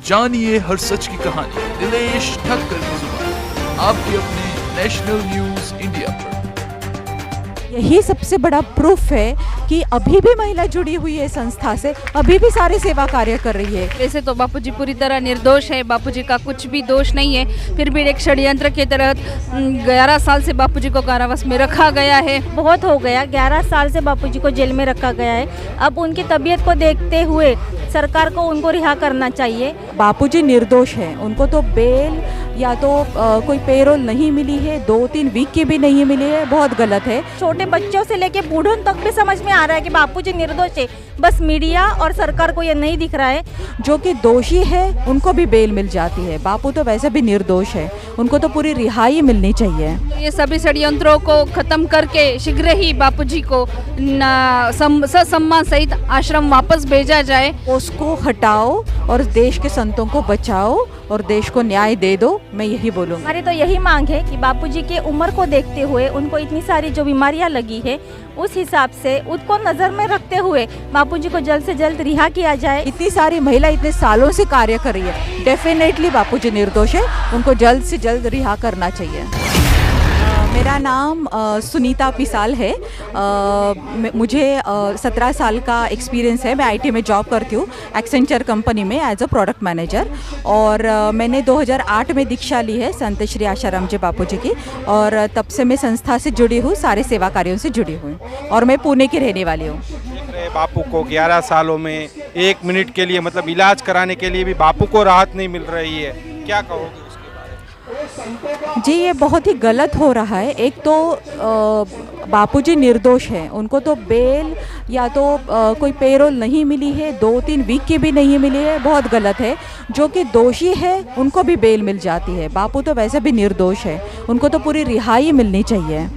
जानिए हर सच की कहानी नीलेश ठक्कर की जुबान आपके अपने नेशनल न्यूज इंडिया पर। यही सबसे बड़ा प्रूफ है कि अभी भी महिला जुड़ी हुई है संस्था से, अभी भी सारी सेवा कार्य कर रही है। वैसे तो बापूजी पूरी तरह निर्दोष है, बापूजी का कुछ भी दोष नहीं है, फिर भी एक षड्यंत्र के तहत 11 साल से बापूजी को कारावास में रखा गया है। बहुत हो गया, 11 साल से बापूजी को जेल में रखा गया है। अब उनकी तबीयत को देखते हुए सरकार को उनको रिहा करना चाहिए। बापूजी निर्दोष हैं, उनको तो बेल या तो कोई पेरोल नहीं मिली है, 2-3 वीक की भी नहीं मिली है, बहुत गलत है। छोटे बच्चों से लेके बूढ़ों तक भी समझ में आ रहा है कि बापूजी निर्दोष है, बस मीडिया और सरकार को ये नहीं दिख रहा है। जो कि दोषी है उनको भी बेल मिल जाती है, बापू तो वैसे भी निर्दोष है, उनको तो पूरी रिहाई मिलनी चाहिए। ये सभी षड्यंत्रों को खत्म करके शीघ्र ही बापूजी को ससम्मान सहित आश्रम वापस भेजा जाए। उसको हटाओ और देश के संतों को बचाओ और देश को न्याय दे दो, मैं यही बोलूँगी। हमारी तो यही मांग है कि बापूजी की उम्र को देखते हुए उनको इतनी सारी जो बीमारियां लगी है, उस हिसाब से उसको नज़र में रखते हुए बापूजी को जल्द से जल्द रिहा किया जाए। इतनी सारी महिला इतने सालों से कार्य कर रही है, डेफिनेटली बापूजी निर्दोष है, उनको जल्द से जल्द रिहा करना चाहिए। मेरा नाम सुनीता पिसाल है। मुझे 17 साल का एक्सपीरियंस है। मैं आईटी में जॉब करती हूँ, एक्सेंचर कंपनी में एज अ प्रोडक्ट मैनेजर। और मैंने 2008 में दीक्षा ली है संत श्री आशाराम जी बापू जी की, और तब से मैं संस्था से जुड़ी हूँ, सारे सेवा कार्यों से जुड़ी हूँ, और मैं पुणे की रहने वाली हूँ। बापू को 11 सालों में 1 मिनट के लिए मतलब इलाज कराने के लिए भी बापू को राहत नहीं मिल रही है, क्या कहोगे? जी, ये बहुत ही गलत हो रहा है। एक तो बापूजी निर्दोष हैं, उनको तो बेल या तो कोई पेरोल नहीं मिली है, 2-3 वीक की भी नहीं मिली है, बहुत गलत है। जो कि दोषी है उनको भी बेल मिल जाती है, बापू तो वैसे भी निर्दोष है, उनको तो पूरी रिहाई मिलनी चाहिए।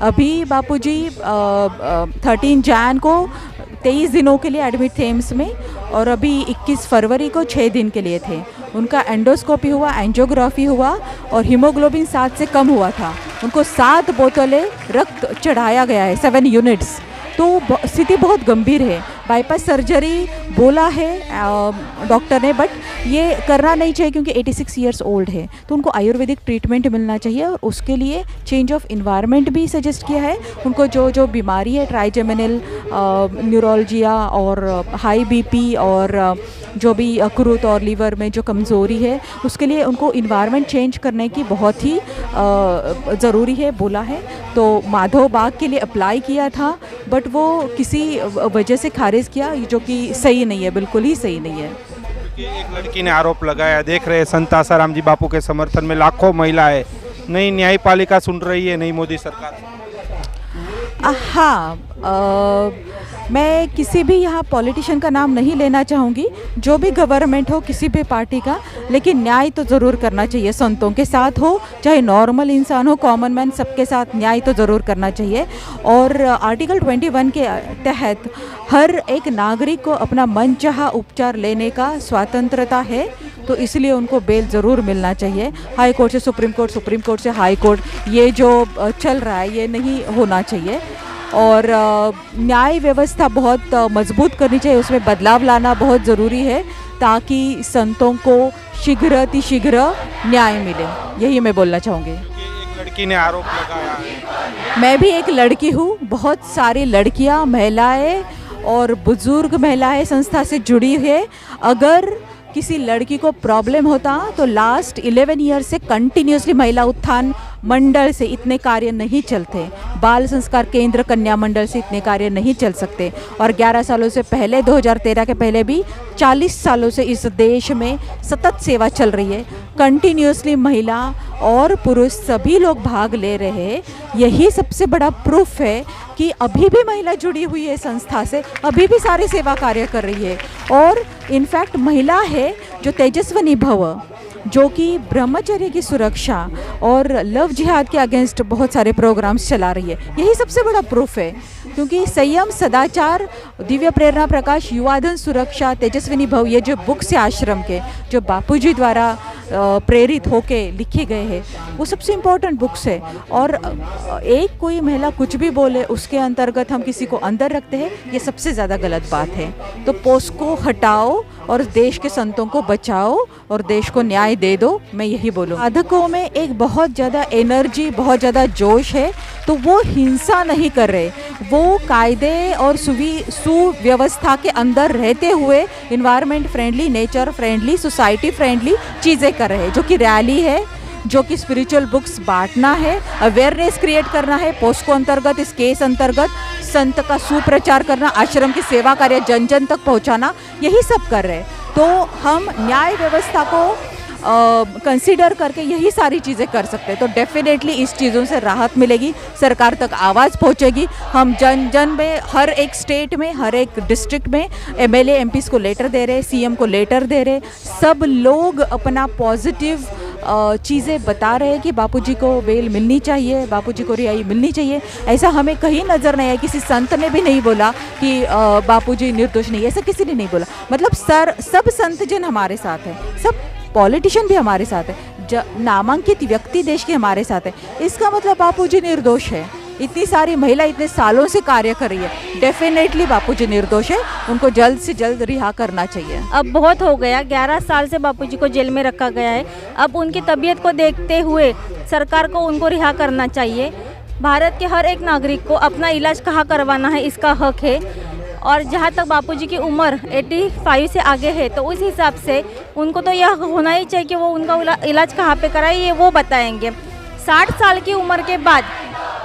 अभी बापूजी 13 जैन को 23 दिनों के लिए एडमिट थे एम्स में, और अभी 21 फरवरी को 6 दिन के लिए थे। उनका एंडोस्कोपी हुआ, एंजियोग्राफी हुआ, और हीमोग्लोबिन 7 से कम हुआ था। उनको 7 बोतलें रक्त चढ़ाया गया है, 7 यूनिट्स। तो स्थिति बहुत गंभीर है। बाईपास सर्जरी बोला है डॉक्टर ने, बट ये करना नहीं चाहिए क्योंकि 86 ईयर्स ओल्ड है, तो उनको आयुर्वेदिक ट्रीटमेंट मिलना चाहिए। और उसके लिए चेंज ऑफ इन्वायरमेंट भी सजेस्ट किया है उनको। जो बीमारी है ट्राइजेमिनल न्यूरोलजिया और हाई बीपी और जो भी यकृत और लीवर में जो कमज़ोरी है, उसके लिए उनको इन्वायरमेंट चेंज करने की बहुत ही ज़रूरी है बोला है। तो माधव बाग के लिए अप्लाई किया था, बट वो किसी वजह से खारिज किया, जो कि सही नहीं है, बिल्कुल ही सही नहीं है। एक लड़की ने आरोप लगाया, देख रहे संत आसाराम जी बापू के समर्थन में लाखों महिलाएं, नहीं न्यायपालिका सुन रही है, नहीं मोदी सरकार। हाँ, मैं किसी भी यहाँ पॉलिटिशियन का नाम नहीं लेना चाहूँगी, जो भी गवर्नमेंट हो किसी भी पार्टी का, लेकिन न्याय तो ज़रूर करना चाहिए। संतों के साथ हो, चाहे नॉर्मल इंसान हो, कॉमन मैन, सबके साथ न्याय तो ज़रूर करना चाहिए। और आर्टिकल 21 के तहत हर एक नागरिक को अपना मनचाहा उपचार लेने का स्वतंत्रता है, तो इसलिए उनको बेल ज़रूर मिलना चाहिए। हाई कोर्ट से सुप्रीम कोर्ट, सुप्रीम कोर्ट से हाई कोर्ट, ये जो चल रहा है ये नहीं होना चाहिए। और न्याय व्यवस्था बहुत मजबूत करनी चाहिए, उसमें बदलाव लाना बहुत ज़रूरी है, ताकि संतों को शीघ्र न्याय मिले, यही मैं बोलना चाहूँगी। एक लड़की ने आरोप लगाया। मैं भी एक लड़की हूँ, बहुत सारी लड़कियाँ, महिलाएं और बुजुर्ग महिलाएं संस्था से जुड़ी है। अगर किसी लड़की को प्रॉब्लम होता तो लास्ट 11 ईयर से कंटिन्यूसली महिला उत्थान मंडल से इतने कार्य नहीं चलते, बाल संस्कार केंद्र कन्या मंडल से इतने कार्य नहीं चल सकते। और 11 सालों से पहले, 2013 के पहले भी 40 सालों से इस देश में सतत सेवा चल रही है। कंटिन्यूसली महिला और पुरुष सभी लोग भाग ले रहे हैं। यही सबसे बड़ा प्रूफ है कि अभी भी महिला जुड़ी हुई है संस्था से, अभी भी सारी सेवा कार्य कर रही है। और इनफैक्ट महिला है जो तेजस्विनी भव, जो कि ब्रह्मचर्य की सुरक्षा और लव जिहाद के अगेंस्ट बहुत सारे प्रोग्राम्स चला रही है। यही सबसे बड़ा प्रूफ है, क्योंकि संयम, सदाचार, दिव्य प्रेरणा प्रकाश, युवाधन सुरक्षा, तेजस्विनी भव, ये जो बुक्स है आश्रम के, जो बापूजी द्वारा प्रेरित होके लिखे गए हैं, वो सबसे इम्पोर्टेंट बुक्स है। और एक कोई महिला कुछ भी बोले उसके अंतर्गत हम किसी को अंदर रखते हैं, ये सबसे ज़्यादा गलत बात है। तो पोस्को हटाओ और देश के संतों को बचाओ और देश को न्याय दे दो। मैं यही बोलूँ। साधकों में एक बहुत ज़्यादा एनर्जी, बहुत ज़्यादा जोश है, तो वो हिंसा नहीं कर रहे, वो कायदे और सुव्यवस्था के अंदर रहते हुए environment friendly, nature friendly, society friendly चीज़ें कर रहे हैं, जो कि रैली है, जो कि स्पिरिचुअल बुक्स बांटना है, अवेयरनेस क्रिएट करना है, पोस्को अंतर्गत, इस केस अंतर्गत संत का सुप्रचार करना, आश्रम की सेवा कार्य जन जन तक पहुंचाना, यही सब कर रहे हैं। तो हम न्याय व्यवस्था को कंसीडर करके यही सारी चीज़ें कर सकते हैं, तो डेफिनेटली इस चीज़ों से राहत मिलेगी, सरकार तक आवाज़ पहुंचेगी। हम जन जन में, हर एक स्टेट में, हर एक डिस्ट्रिक्ट में एमएलए एमपीज़ को लेटर दे रहे, सीएम को लेटर दे रहे, सब लोग अपना पॉजिटिव चीज़ें बता रहे हैं कि बापूजी को बेल मिलनी चाहिए, बापूजी को रिहाई मिलनी चाहिए। ऐसा हमें कहीं नज़र नहीं आया, किसी संत ने भी नहीं बोला कि बापूजी निर्दोष नहीं, ऐसा किसी ने नहीं बोला। मतलब सब संत जन हमारे साथ हैं, सब पॉलिटिशियन भी हमारे साथ है, नामांकित व्यक्ति देश के हमारे साथ है। इसका मतलब बापूजी निर्दोष है। इतनी सारी महिला इतने सालों से कार्य कर रही है, डेफिनेटली बापूजी निर्दोष है, उनको जल्द से जल्द रिहा करना चाहिए। अब बहुत हो गया, 11 साल से बापूजी को जेल में रखा गया है। अब उनकी तबीयत को देखते हुए सरकार को उनको रिहा करना चाहिए। भारत के हर एक नागरिक को अपना इलाज कहाँ करवाना है इसका हक है, और जहाँ तक बापूजी की उम्र 85 से आगे है, तो उस हिसाब से उनको तो यह होना ही चाहिए कि वो उनका इलाज कहाँ पे कराए, ये वो बताएंगे। 60 साल की उम्र के बाद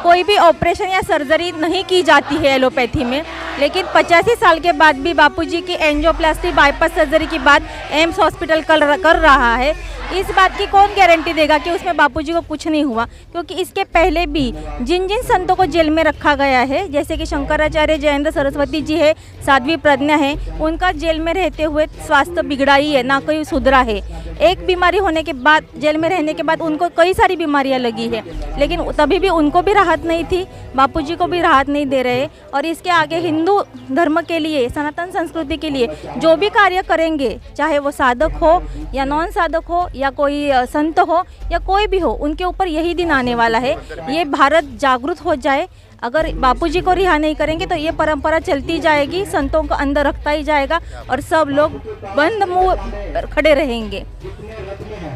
कोई भी ऑपरेशन या सर्जरी नहीं की जाती है एलोपैथी में, लेकिन 85 साल के बाद भी बापूजी की एंजियोप्लास्टी बाईपास सर्जरी की बात एम्स हॉस्पिटल कर रहा है। इस बात की कौन गारंटी देगा कि उसमें बापूजी को कुछ नहीं हुआ, क्योंकि इसके पहले भी जिन जिन संतों को जेल में रखा गया है, जैसे कि शंकराचार्य, जयेंद्र सरस्वती जी है, साध्वी प्रज्ञा है, उनका जेल में रहते हुए स्वास्थ्य बिगड़ा ही है, ना कोई सुधरा है। एक बीमारी होने के बाद, जेल में रहने के बाद उनको कई सारी बीमारियां लगी है, लेकिन तभी भी उनको भी राहत नहीं थी, बापूजी को भी राहत नहीं दे रहे। और इसके आगे हिंदू धर्म के लिए, सनातन संस्कृति के लिए जो भी कार्य करेंगे, चाहे वो साधक हो या नॉन साधक हो या कोई संत हो या कोई भी हो, उनके ऊपर यही दिन आने वाला है। ये भारत जागरूक हो जाए। अगर बापूजी को रिहा नहीं करेंगे तो ये परंपरा चलती जाएगी, संतों को अंदर रखता ही जाएगा और सब लोग बंद मुंह खड़े रहेंगे।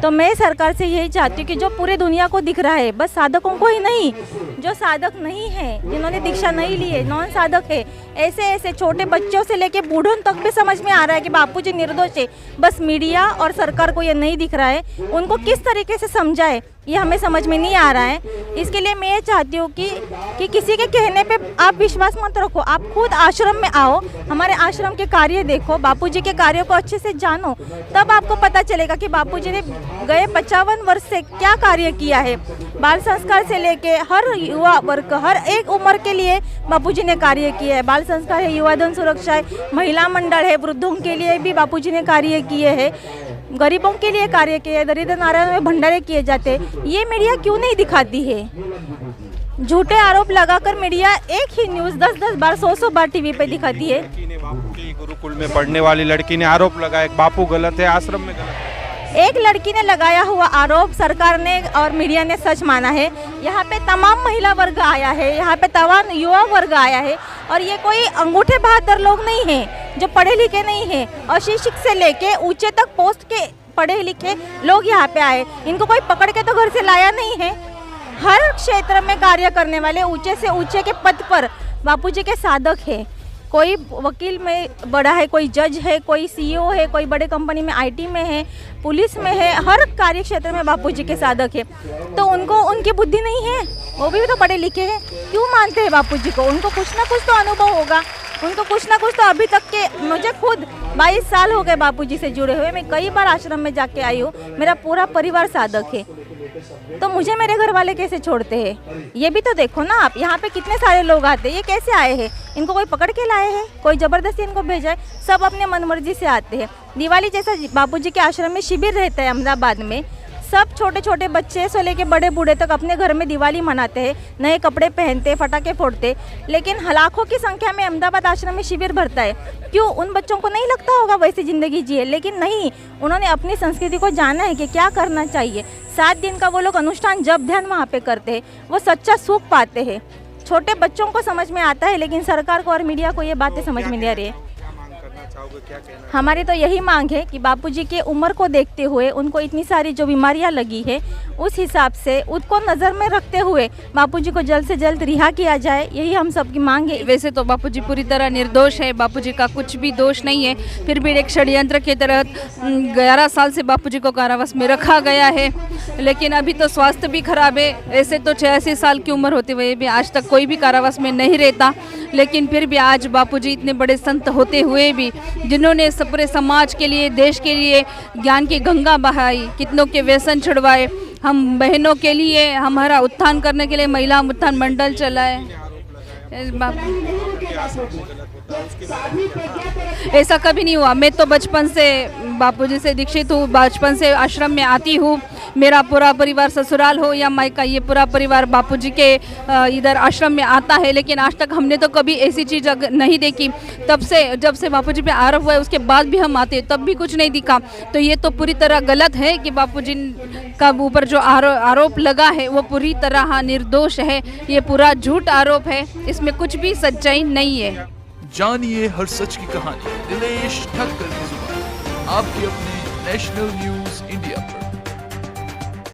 तो मैं सरकार से यही चाहती हूँ कि जो पूरे दुनिया को दिख रहा है, बस साधकों को ही नहीं, जो साधक नहीं है, जिन्होंने दीक्षा नहीं ली है, नॉन साधक है, ऐसे छोटे बच्चों से लेके बूढ़ों तक भी समझ में आ रहा है कि बापूजी निर्दोष है। बस मीडिया और सरकार को ये नहीं दिख रहा है, उनको किस तरीके से समझाए ये हमें समझ में नहीं आ रहा है। इसके लिए मैं ये चाहती हूँ कि किसी के कहने पे आप विश्वास मत रखो, आप खुद आश्रम में आओ, हमारे आश्रम के कार्य देखो, बापूजी के कार्यों को अच्छे से जानो, तब आपको पता चलेगा कि बापूजी ने गए 55 वर्ष से क्या कार्य किया है। बाल संस्कार से लेके हर युवा वर्ग, हर एक उम्र के लिए बापूजी ने कार्य किया है। बाल संस्कार है, युवाधन सुरक्षा है, महिला मंडल है, वृद्धों के लिए भी बापूजी ने कार्य किए हैं, गरीबों के लिए कार्य किए, दरिद्र नारायण में भंडारे किए जाते। ये मीडिया क्यों नहीं दिखाती है? झूठे आरोप लगाकर मीडिया एक ही न्यूज़ 10-10 बार, 100-100 बार टीवी पे दिखाती है। बापू की गुरुकुल में पढ़ने वाली लड़की ने आरोप लगाया बापू गलत है, आश्रम में गलत है। एक लड़की ने लगाया हुआ आरोप सरकार ने और मीडिया ने सच माना है। यहाँ पे तमाम महिला वर्ग आया है, यहाँ पे तमाम युवा वर्ग आया है, और ये कोई अंगूठे बहादुर लोग नहीं हैं जो पढ़े लिखे नहीं हैं, अशिक्षित से लेके ऊंचे तक पोस्ट के पढ़े लिखे लोग यहाँ पे आए। इनको कोई पकड़ के तो घर से लाया नहीं है। हर क्षेत्र में कार्य करने वाले ऊंचे से ऊंचे के पद पर बापूजी के साधक है। कोई वकील में बड़ा है, कोई जज है, कोई सीईओ है, कोई बड़े कंपनी में आईटी में है, पुलिस में है, हर कार्य क्षेत्र में बापूजी के साधक है। तो उनको उनकी बुद्धि नहीं है, वो भी तो पढ़े लिखे हैं, क्यों मानते हैं बापूजी को? उनको कुछ ना कुछ तो अनुभव होगा, उनको कुछ ना कुछ तो अभी तक के, मुझे खुद 22 साल हो गए बापूजी से जुड़े हुए, मैं कई बार आश्रम में जाके आई हूँ, मेरा पूरा परिवार साधक है, तो मुझे मेरे घर वाले कैसे छोड़ते हैं? ये भी तो देखो ना आप, यहाँ पे कितने सारे लोग आते हैं, ये कैसे आए हैं? इनको कोई पकड़ के लाए हैं? कोई ज़बरदस्ती इनको भेजा है? सब अपने मनमर्जी से आते हैं। दिवाली जैसा बापूजी के आश्रम में शिविर रहता है अहमदाबाद में, सब छोटे छोटे बच्चे से लेके बड़े बूढ़े तक अपने घर में दिवाली मनाते हैं, नए कपड़े पहनते, फटाके फोड़ते, लेकिन लाखों की संख्या में अहमदाबाद आश्रम में शिविर भरता है। क्यों? उन बच्चों को नहीं लगता होगा वैसी ज़िंदगी जिए, लेकिन नहीं, उन्होंने अपनी संस्कृति को जाना है कि क्या करना चाहिए। 7 दिन का वो लोग अनुष्ठान जप ध्यान वहाँ पे करते हैं, वो सच्चा सुख पाते हैं। छोटे बच्चों को समझ में आता है, लेकिन सरकार को और मीडिया को ये बातें समझ में नहीं आ रही है। चाहोगे, क्या कहना है? हमारी तो यही मांग है कि बापूजी की उम्र को देखते हुए उनको इतनी सारी जो बीमारियां लगी है उस हिसाब से उसको नज़र में रखते हुए बापूजी को जल्द से जल्द रिहा किया जाए, यही हम सबकी मांग है। वैसे तो बापूजी पूरी तरह निर्दोष है, बापूजी का कुछ भी दोष नहीं है, फिर भी एक षड्यंत्र के तहत 11 साल से बापूजी को कारावास में रखा गया है। लेकिन अभी तो स्वास्थ्य भी खराब है। ऐसे तो 86 साल की उम्र होते हुए भी आज तक कोई भी कारावास में नहीं रहता, लेकिन फिर भी आज बापूजी इतने बड़े संत होते हुए भी, जिन्होंने पूरे समाज के लिए, देश के लिए ज्ञान की गंगा बहाई, कितनों के व्यसन छुड़वाए, हम बहनों के लिए, हमारा उत्थान करने के लिए महिला उत्थान मंडल चलाए। ऐसा कभी नहीं हुआ। मैं तो बचपन से बापूजी से दीक्षित हूँ, बचपन से आश्रम में आती हूँ। मेरा पूरा परिवार ससुराल हो या मायका, ये पूरा परिवार बापूजी के इधर आश्रम में आता है, लेकिन आज तक हमने तो कभी ऐसी चीज़ नहीं देखी। तब से, जब से बापूजी पे आरोप हुआ है उसके बाद भी हम आते, तब भी कुछ नहीं दिखा। तो ये तो पूरी तरह गलत है कि बापूजी का ऊपर जो आरोप लगा है वो पूरी तरह निर्दोष है। ये पूरा झूठ आरोप है, इसमें कुछ भी सच्चाई नहीं है। जानिए हर सच की कहानी दिनेश ठक्कर की जुबान, आपके अपने नेशनल न्यूज इंडिया पर।